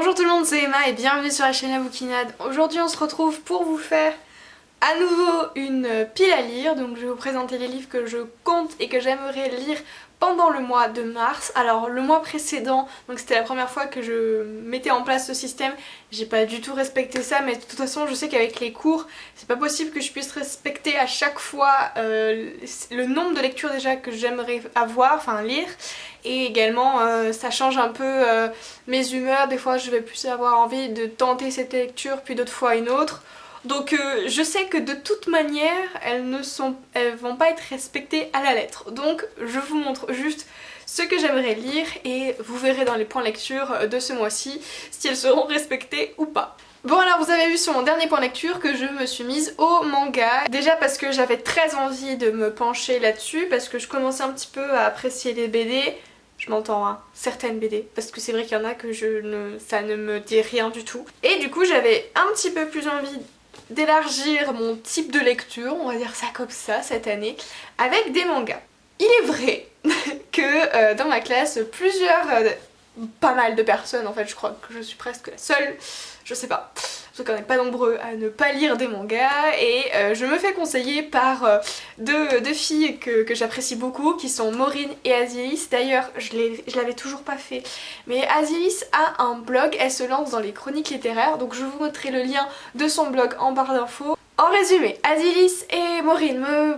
Bonjour tout le monde, c'est Emma et bienvenue sur la chaîne Aboukinade. Aujourd'hui on se retrouve pour vous faire à nouveau une pile à lire. Donc je vais vous présenter les livres que je compte et que j'aimerais lire pendant le mois de mars. Alors le mois précédent, donc c'était la première fois que je mettais en place ce système, j'ai pas du tout respecté ça, mais de toute façon je sais qu'avec les cours c'est pas possible que je puisse respecter à chaque fois le nombre de lectures déjà que j'aimerais avoir, enfin lire. Et également ça change un peu mes humeurs, des fois je vais plus avoir envie de tenter cette lecture puis d'autres fois une autre. Donc je sais que de toute manière elles vont pas être respectées à la lettre. Donc je vous montre juste ce que j'aimerais lire et vous verrez dans les points lecture de ce mois-ci si elles seront respectées ou pas. Bon alors vous avez vu sur mon dernier point lecture que je me suis mise au manga. Déjà parce que j'avais très envie de me pencher là-dessus, parce que je commençais un petit peu à apprécier les BD. Je m'entends, hein, certaines BD, parce que c'est vrai qu'il y en a que ça ne me dit rien du tout. Et du coup j'avais un petit peu plus envie d'élargir mon type de lecture, on va dire ça comme ça, cette année, avec des mangas. Il est vrai que dans ma classe, pas mal de personnes, en fait je crois que je suis presque la seule, je sais pas, parce qu'on n'est pas nombreux à ne pas lire des mangas, et je me fais conseiller par deux filles que j'apprécie beaucoup, qui sont Maureen et Azilis. D'ailleurs je l'avais toujours pas fait, mais Azilis a un blog, elle se lance dans les chroniques littéraires, donc je vous mettrai le lien de son blog en barre d'infos. En résumé, Azilis et Maureen me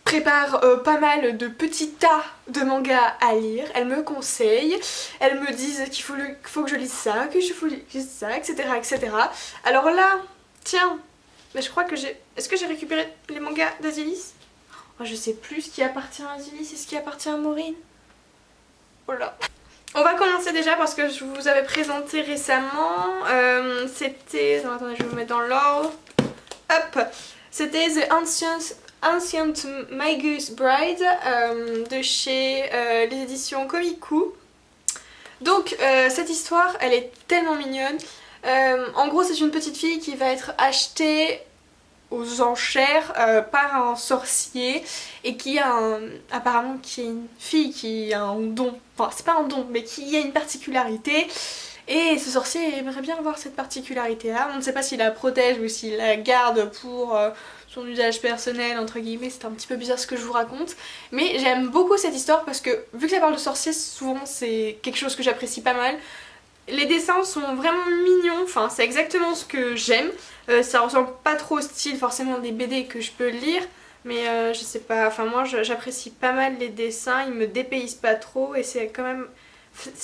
prépare pas mal de petits tas de mangas à lire, elles me conseillent, elles me disent qu'il faut que je lise ça, que je faut que je lise ça, etc. etc. Alors là, tiens, mais je crois que Est-ce que j'ai récupéré les mangas d'Azilis? Oh, je sais plus ce qui appartient à Azilis et ce qui appartient à Maureen. Voilà. On va commencer déjà parce que je vous avais présenté récemment, c'était... Non, attendez, je vais vous mettre dans l'ordre. Hop, c'était The Ancient Magus Bride de chez les éditions Komiku. Donc cette histoire elle est tellement mignonne. En gros c'est une petite fille qui va être achetée aux enchères par un sorcier et qui a apparemment qui est une fille qui a un don, enfin c'est pas un don mais qui a une particularité. Et ce sorcier aimerait bien avoir cette particularité là, on ne sait pas s'il la protège ou s'il la garde pour son usage personnel entre guillemets, c'est un petit peu bizarre ce que je vous raconte. Mais j'aime beaucoup cette histoire parce que vu que ça parle de sorcier, souvent c'est quelque chose que j'apprécie pas mal. Les dessins sont vraiment mignons, enfin c'est exactement ce que j'aime. Ça ressemble pas trop au style forcément des BD que je peux lire, mais je sais pas, enfin moi j'apprécie pas mal les dessins, ils me dépaysent pas trop et c'est quand même...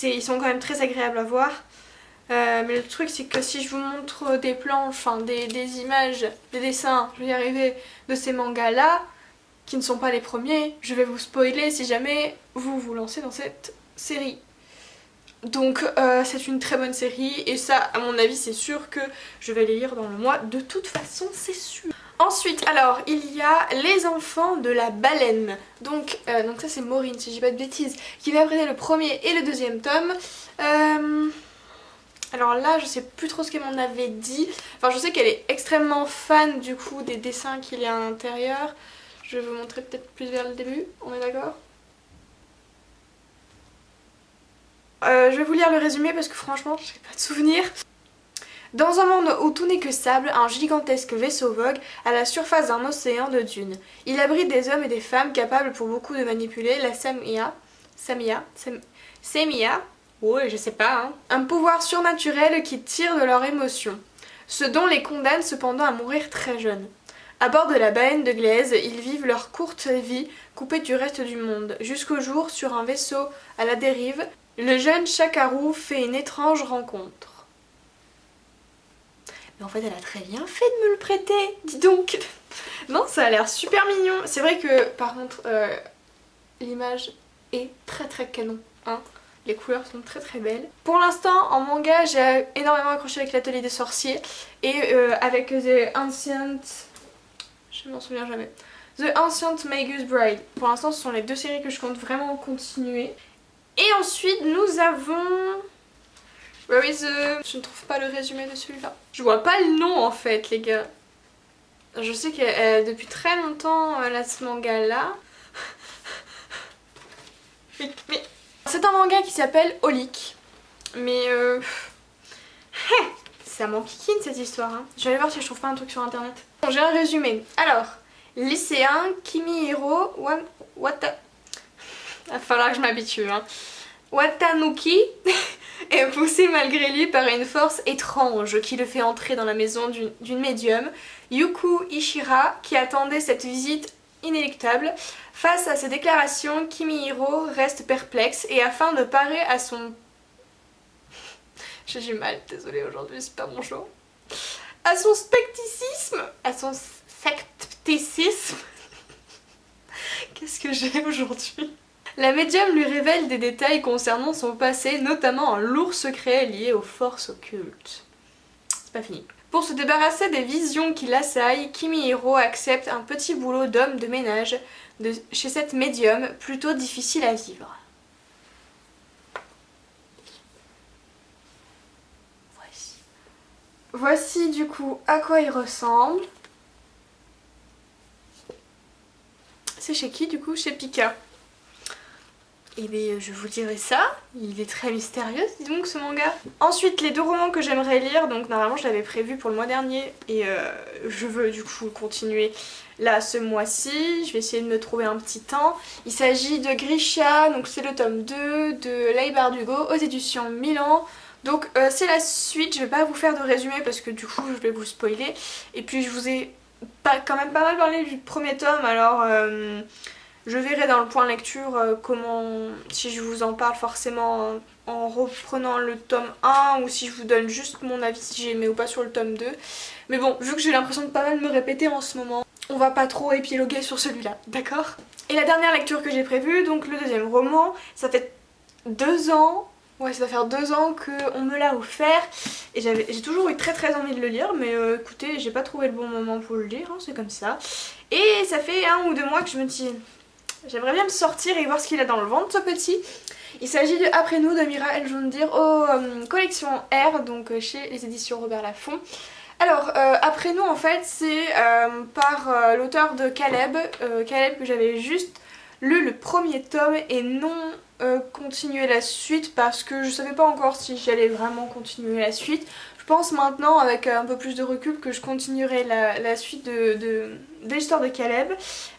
ils sont quand même très agréables à voir. Mais le truc c'est que si je vous montre des planches, enfin des images, des dessins, je vais y arriver, de ces mangas là, qui ne sont pas les premiers, je vais vous spoiler si jamais vous vous lancez dans cette série. Donc c'est une très bonne série et ça à mon avis c'est sûr que je vais les lire dans le mois, de toute façon c'est sûr. Ensuite alors il y a Les Enfants de la Baleine, donc ça c'est Maureen si je dis pas de bêtises, qui va prêter le premier et le deuxième tome. Alors là je sais plus trop ce qu'elle m'en avait dit, enfin je sais qu'elle est extrêmement fan du coup des dessins qu'il y a à l'intérieur. Je vais vous montrer peut-être plus vers le début, on est d'accord? Je vais vous lire le résumé parce que franchement j'ai pas de souvenir. Dans un monde où tout n'est que sable, un gigantesque vaisseau vogue à la surface d'un océan de dunes. Il abrite des hommes et des femmes capables pour beaucoup de manipuler la Semiya, ouais je sais pas, hein. Un pouvoir surnaturel qui tire de leurs émotions. Ce dont les condamne cependant à mourir très jeunes. À bord de la baleine de glaise, ils vivent leur courte vie coupée du reste du monde, jusqu'au jour, sur un vaisseau à la dérive, le jeune Chakaru fait une étrange rencontre. Mais en fait elle a très bien fait de me le prêter, dis donc. Non, ça a l'air super mignon. C'est vrai que par contre l'image est très très canon, hein. Les couleurs sont très très belles. Pour l'instant en manga j'ai énormément accroché avec l'Atelier des Sorciers et avec The Ancient... je m'en souviens jamais. The Ancient Magus Bride. Pour l'instant ce sont les deux séries que je compte vraiment continuer. Et ensuite nous avons... Where is the... Je ne trouve pas le résumé de celui-là. Je vois pas le nom en fait les gars. Je sais que depuis très longtemps elle a ce manga là. Mais... C'est un manga qui s'appelle Holic. Mais Ça m'enquiquine cette histoire, hein. Je vais aller voir si je trouve pas un truc sur internet. Bon, j'ai un résumé. Alors, lycéen, Kimihiro, va falloir que je m'habitue, hein. Watanuki est poussé malgré lui par une force étrange qui le fait entrer dans la maison d'une médium, Yuku Ishira, qui attendait cette visite inéluctable. Face à ces déclarations, Kimihiro reste perplexe et afin de parer à son... J'ai du mal, désolée aujourd'hui, c'est pas mon show. À son scepticisme... Qu'est-ce que j'ai aujourd'hui? La médium lui révèle des détails concernant son passé, notamment un lourd secret lié aux forces occultes. C'est pas fini. Pour se débarrasser des visions qui l'assaillent, Kimihiro accepte un petit boulot d'homme de ménage chez cette médium, plutôt difficile à vivre. Voici du coup à quoi il ressemble. C'est chez qui du coup? Chez Pika. Et bien je vous dirai ça, il est très mystérieux dis donc ce manga. Ensuite les deux romans que j'aimerais lire, donc normalement je l'avais prévu pour le mois dernier et je veux du coup continuer là ce mois-ci, je vais essayer de me trouver un petit temps. Il s'agit de Grisha, donc c'est le tome 2 de Leigh Bardugo aux éditions Milan. Donc c'est la suite, je vais pas vous faire de résumé parce que du coup je vais vous spoiler. Et puis je vous ai quand même pas mal parlé du premier tome, alors... je verrai dans le point lecture comment, si je vous en parle forcément en reprenant le tome 1 ou si je vous donne juste mon avis si j'ai aimé ou pas sur le tome 2. Mais bon, vu que j'ai l'impression de pas mal me répéter en ce moment, on va pas trop épiloguer sur celui-là, d'accord? Et la dernière lecture que j'ai prévue, donc le deuxième roman, ça fait 2 ans, ouais ça va faire 2 ans qu'on me l'a offert et j'ai toujours eu très envie de le lire, mais écoutez, j'ai pas trouvé le bon moment pour le lire, hein, c'est comme ça. Et ça fait 1 ou 2 mois que je me dis... j'aimerais bien me sortir et voir ce qu'il a dans le ventre ce petit. Il s'agit de Après nous de Mira El Joundir aux collections R, donc chez les éditions Robert Laffont. Alors Après nous en fait c'est par l'auteur de Caleb, Caleb que j'avais juste lu le premier tome et non continuer la suite parce que je savais pas encore si j'allais vraiment continuer la suite. Je pense maintenant avec un peu plus de recul que je continuerai la suite de l'histoire de Caleb,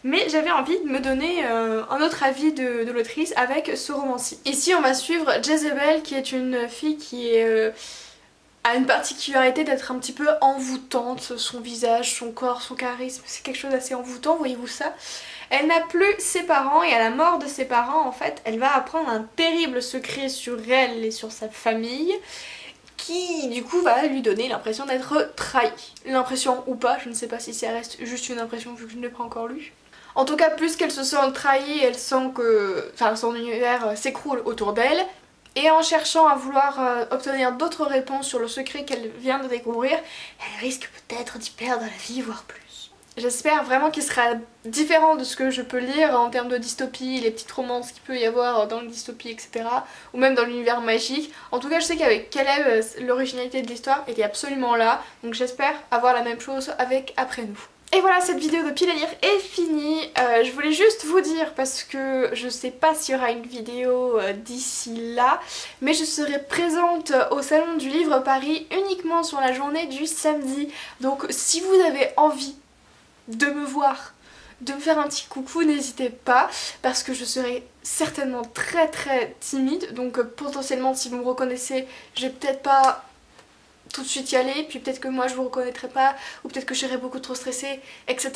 mais j'avais envie de me donner un autre avis de l'autrice avec ce roman-ci. Ici on va suivre Jezebel qui est une fille qui a une particularité d'être un petit peu envoûtante, son visage, son corps, son charisme, c'est quelque chose d'assez envoûtant, voyez-vous ça? Elle n'a plus ses parents et à la mort de ses parents en fait elle va apprendre un terrible secret sur elle et sur sa famille qui du coup va lui donner l'impression d'être trahie. L'impression ou pas, je ne sais pas si ça reste juste une impression vu que je ne l'ai pas encore lu. En tout cas, plus qu'elle se sent trahie, elle sent que son univers s'écroule autour d'elle. Et en cherchant à vouloir obtenir d'autres réponses sur le secret qu'elle vient de découvrir, elle risque peut-être d'y perdre la vie, voire plus. J'espère vraiment qu'il sera différent de ce que je peux lire en termes de dystopie, les petites romances qu'il peut y avoir dans le dystopie, etc. Ou même dans l'univers magique. En tout cas, je sais qu'avec Caleb, l'originalité de l'histoire était absolument là. Donc j'espère avoir la même chose avec Après nous. Et voilà, cette vidéo de pile à lire est finie. Je voulais juste vous dire, parce que je sais pas s'il y aura une vidéo d'ici là, mais je serai présente au Salon du Livre Paris uniquement sur la journée du samedi. Donc si vous avez envie de me voir, de me faire un petit coucou, n'hésitez pas, parce que je serai certainement très timide, donc potentiellement si vous me reconnaissez, je vais peut-être pas tout de suite y aller, puis peut-être que moi je vous reconnaîtrai pas, ou peut-être que je serai beaucoup trop stressée, etc.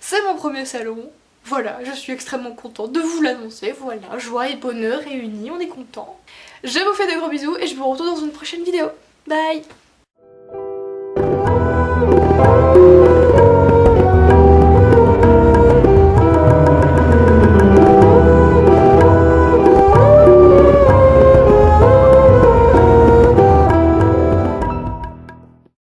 C'est mon premier salon, voilà, je suis extrêmement contente de vous l'annoncer, voilà, joie et bonheur réunis, on est content. Je vous fais de gros bisous et je vous retrouve dans une prochaine vidéo, bye.